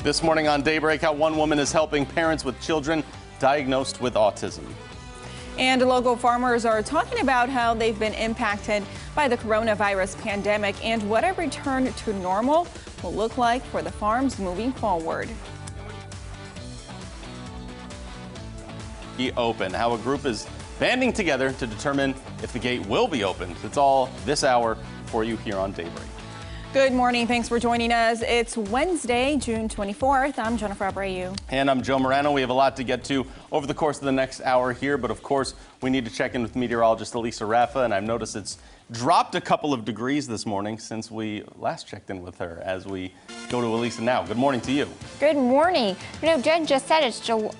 This morning on Daybreak, how one woman is helping parents with children diagnosed with autism. And local farmers are talking about how they've been impacted by the coronavirus pandemic and what a return to normal will look like for the farms moving forward. Be open, how a group is banding together to determine if the gate will be opened. It's all this hour for you here on Daybreak. Good morning. Thanks for joining us. It's Wednesday, June 24th. I'm Jennifer Abreu. And I'm Joe Morano. We have a lot to get to over the course of the next hour here, but of course, we need to check in with meteorologist Elisa Raffa, and I've noticed it's dropped a couple of degrees this morning since we last checked in with her. As we go to Elisa now, good morning to you. Good morning. You know, Jen just said it's June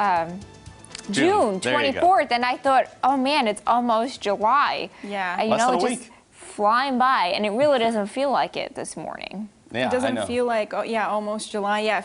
24th, and I thought, oh man, it's almost July. Yeah. You Less know, than a just week. flying by, and it really doesn't feel like it this morning. Yeah, It doesn't I know. feel like, oh yeah, almost July. Yeah,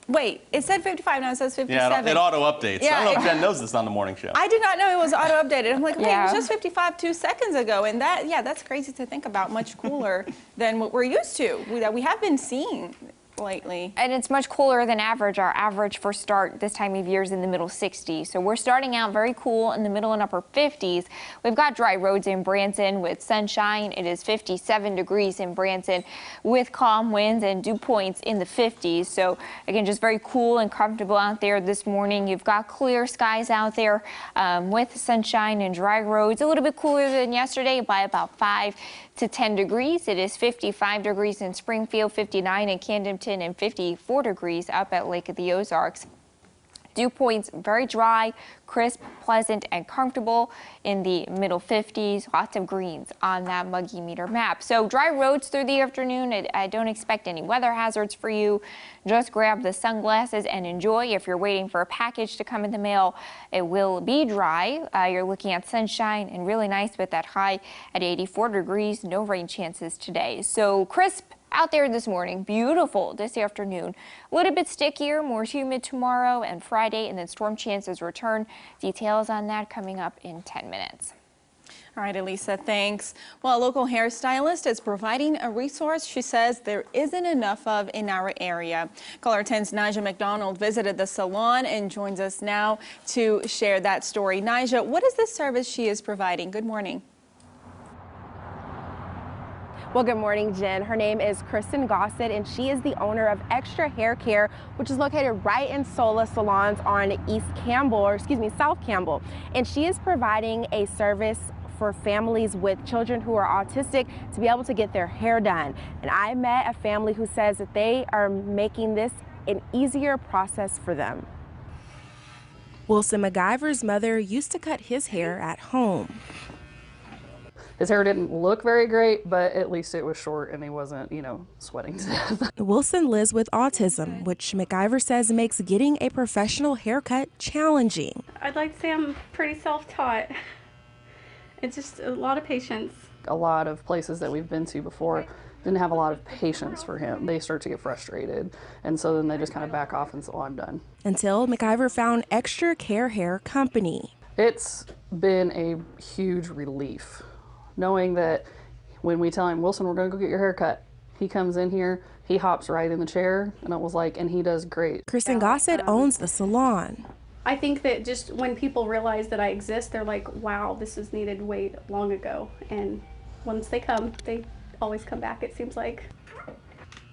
wait, it said 55, now it says 57. Yeah, it auto updates. Yeah, I don't know if Jen knows this on the morning show. I did not know it was auto updated. I'm like, wait, Yeah. it was just 55 2 seconds ago. And that's crazy to think about, much cooler than what we're used to, that we have been seeing lately. And it's much cooler than average. Our average for start this time of year is in the middle 60s. So we're starting out very cool in the middle and upper 50s. We've got dry roads in Branson with sunshine. It is 57 degrees in Branson with calm winds and dew points in the 50s. So again, just very cool and comfortable out there this morning. You've got clear skies out there with sunshine and dry roads. A little bit cooler than yesterday by about 5 to 10 degrees. It is 55 degrees in Springfield, 59 in Camdenton, and 54 degrees up at Lake of the Ozarks. Dew points very dry, crisp, pleasant, and comfortable in the middle 50s. Lots of greens on that muggy meter map. So dry roads through the afternoon. I don't expect any weather hazards for you. Just grab the sunglasses and enjoy. If you're waiting for a package to come in the mail, it will be dry. You're looking at sunshine and really nice with that high at 84 degrees. No rain chances today. So crisp out there this morning, beautiful this afternoon. A little bit stickier, more humid tomorrow and Friday, and then storm chances return. Details on that coming up in 10 minutes. All right, Elisa, thanks. Well, a local hairstylist is providing a resource she says there isn't enough of in our area. Caller 10's Nija McDonald visited the salon and joins us now to share that story. Nija, what is the service she is providing? Good morning. Well, good morning, Jen. Her name is Kristen Gossett, and she is the owner of Extra Hair Care, which is located right in Sola Salons on South Campbell. And she is providing a service for families with children who are autistic to be able to get their hair done. And I met a family who says that they are making this an easier process for them. Wilson MacGyver's mother used to cut his hair at home. His hair didn't look very great, but at least it was short and he wasn't, sweating to death. Wilson lives with autism, which MacGyver says makes getting a professional haircut challenging. I'd like to say I'm pretty self-taught. It's just a lot of patience. A lot of places that we've been to before didn't have a lot of patience for him. They start to get frustrated, and so then they just kind of back off and say, oh, I'm done. Until MacGyver found Extra Care Hair Company. It's been a huge relief, knowing that when we tell him, Wilson, we're going to go get your hair cut, he comes in here, he hops right in the chair, and it was like, and he does great. Kristen Gossett owns the salon. I think that just when people realize that I exist, they're like, wow, this was needed way long ago. And once they come, they always come back, it seems like.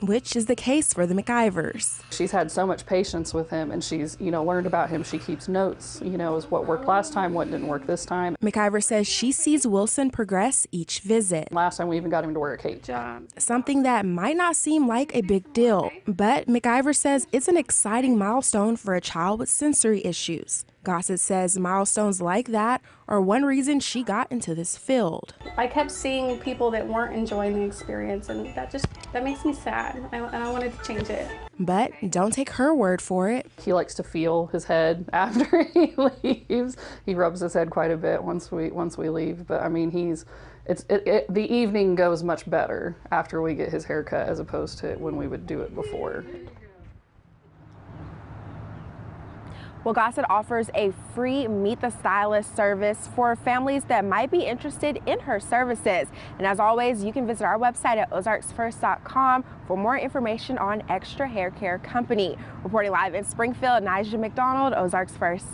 Which is the case for the MacGyvers. She's had so much patience with him, and she's, learned about him. She keeps notes, is what worked last time, what didn't work this time. MacGyver says she sees Wilson progress each visit. Last time we even got him to wear a cape. Something that might not seem like a big deal, but MacGyver says it's an exciting milestone for a child with sensory issues. Gossett says milestones like that are one reason she got into this field. I kept seeing people that weren't enjoying the experience, and that makes me sad, and I wanted to change it. But don't take her word for it. He likes to feel his head after he leaves. He rubs his head quite a bit once we leave, but I mean, the evening goes much better after we get his haircut as opposed to when we would do it before. Well, Gossett offers a free Meet the Stylist service for families that might be interested in her services. And as always, you can visit our website at ozarksfirst.com for more information on Extra Hair Care Company. Reporting live in Springfield, Nigel McDonald, Ozarks First.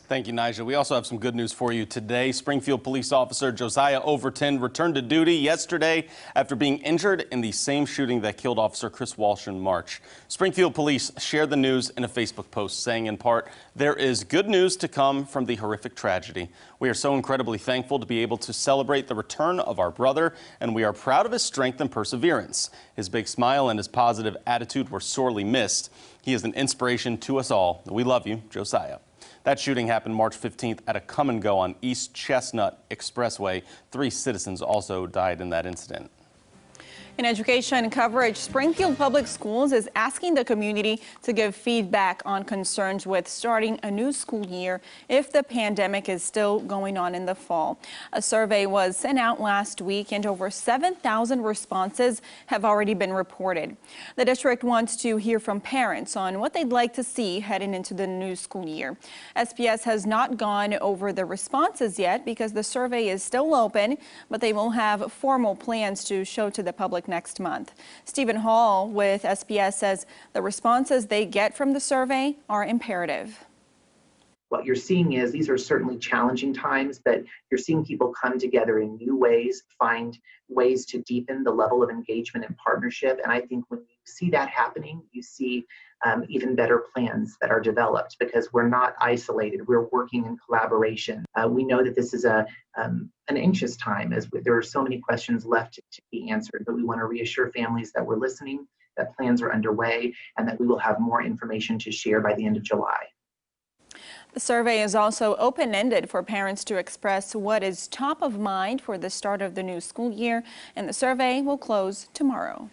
Thank you, Nigel. We also have some good news for you today. Springfield police officer Josiah Overton returned to duty yesterday after being injured in the same shooting that killed Officer Chris Walsh in March. Springfield police shared the news in a Facebook post saying, in part, "There is good news to come from the horrific tragedy. We are so incredibly thankful to be able to celebrate the return of our brother, and we are proud of his strength and perseverance. His big smile and his positive attitude were sorely missed. He is an inspiration to us all. We love you, Josiah." That shooting happened March 15th at a come-and-go on East Chestnut Expressway. 3 citizens also died in that incident. In education coverage, Springfield Public Schools is asking the community to give feedback on concerns with starting a new school year if the pandemic is still going on in the fall. A survey was sent out last week and over 7,000 responses have already been reported. The district wants to hear from parents on what they'd like to see heading into the new school year. SPS has not gone over the responses yet because the survey is still open, but they will have formal plans to show to the public next month. Stephen Hall with SPS says the responses they get from the survey are imperative. What you're seeing is these are certainly challenging times, but you're seeing people come together in new ways, find ways to deepen the level of engagement and partnership. And I think when you see that happening, you see even better plans that are developed because we're not isolated. We're working in collaboration. We know that this is an anxious time as there are so many questions left to be answered, but we want to reassure families that we're listening, that plans are underway, and that we will have more information to share by the end of July. The survey is also open-ended for parents to express what is top of mind for the start of the new school year, and the survey will close tomorrow.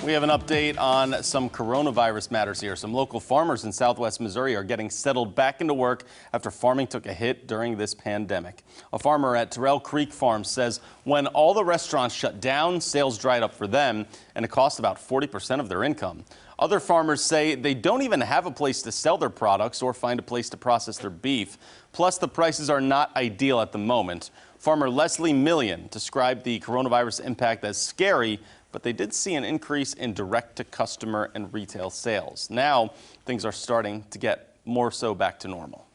We have an update on some coronavirus matters here. Some local farmers in southwest Missouri are getting settled back into work after farming took a hit during this pandemic. A farmer at Terrell Creek Farm says when all the restaurants shut down, sales dried up for them, and it cost about 40% of their income. Other farmers say they don't even have a place to sell their products or find a place to process their beef. Plus, the prices are not ideal at the moment. Farmer Leslie Million described the coronavirus impact as scary, but they did see an increase in direct-to-customer and retail sales. Now, things are starting to get more so back to normal.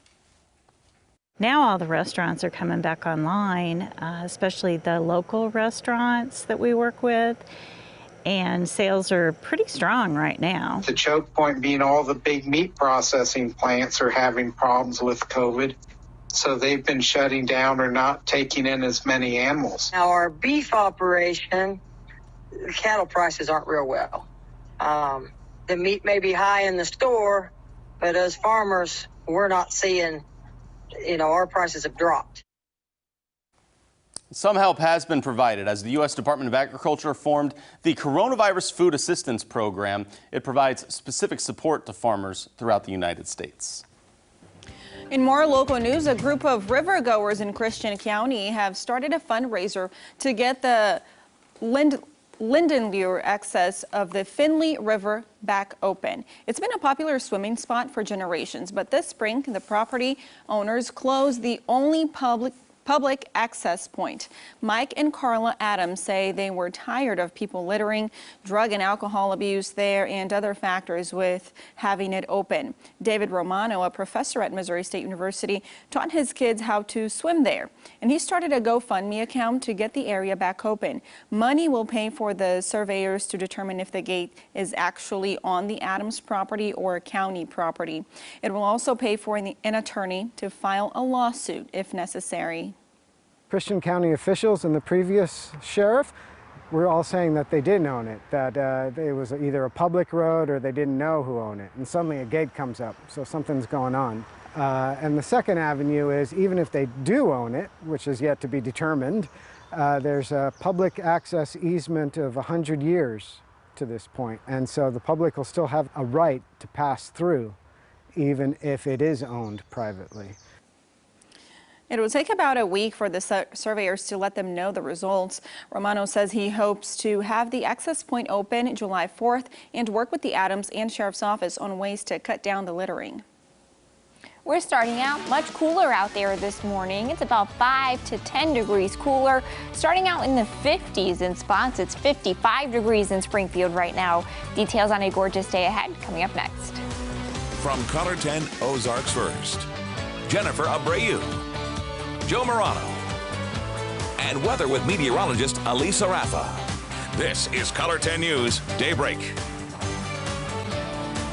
Now all the restaurants are coming back online, especially the local restaurants that we work with, and sales are pretty strong right now. The choke point being all the big meat processing plants are having problems with COVID, so they've been shutting down or not taking in as many animals. Now our beef operation, cattle prices aren't real well. The meat may be high in the store, but as farmers, we're not seeing, our prices have dropped. Some help has been provided as the U.S. Department of Agriculture formed the Coronavirus Food Assistance Program. It provides specific support to farmers throughout the United States. In more local news, a group of river goers in Christian County have started a fundraiser to get the Lindenlure access of the Finley River back open. It's been a popular swimming spot for generations, but this spring the property owners closed the only public access point. Mike and Carla Adams say they were tired of people littering, drug and alcohol abuse there, and other factors with having it open. David Romano, a professor at Missouri State University, taught his kids how to swim there, and he started a GoFundMe account to get the area back open. Money will pay for the surveyors to determine if the gate is actually on the Adams property or county property. It will also pay for an attorney to file a lawsuit if necessary. Christian County officials and the previous sheriff were all saying that they didn't own it, that it was either a public road or they didn't know who owned it. And suddenly a gate comes up, so something's going on. And the second avenue is even if they do own it, which is yet to be determined, there's a public access easement of 100 years to this point. And so the public will still have a right to pass through, even if it is owned privately. It will take about a week for the surveyors to let them know the results. Romano says he hopes to have the access point open July 4th and work with the Adams and Sheriff's Office on ways to cut down the littering. We're starting out much cooler out there this morning. It's about 5 to 10 degrees cooler. Starting out in the 50s in spots. It's 55 degrees in Springfield right now. Details on a gorgeous day ahead coming up next. From Color 10 Ozarks First, Jennifer Abreu, Joe Morano, and weather with meteorologist Elisa Raffa. This is Color 10 News Daybreak.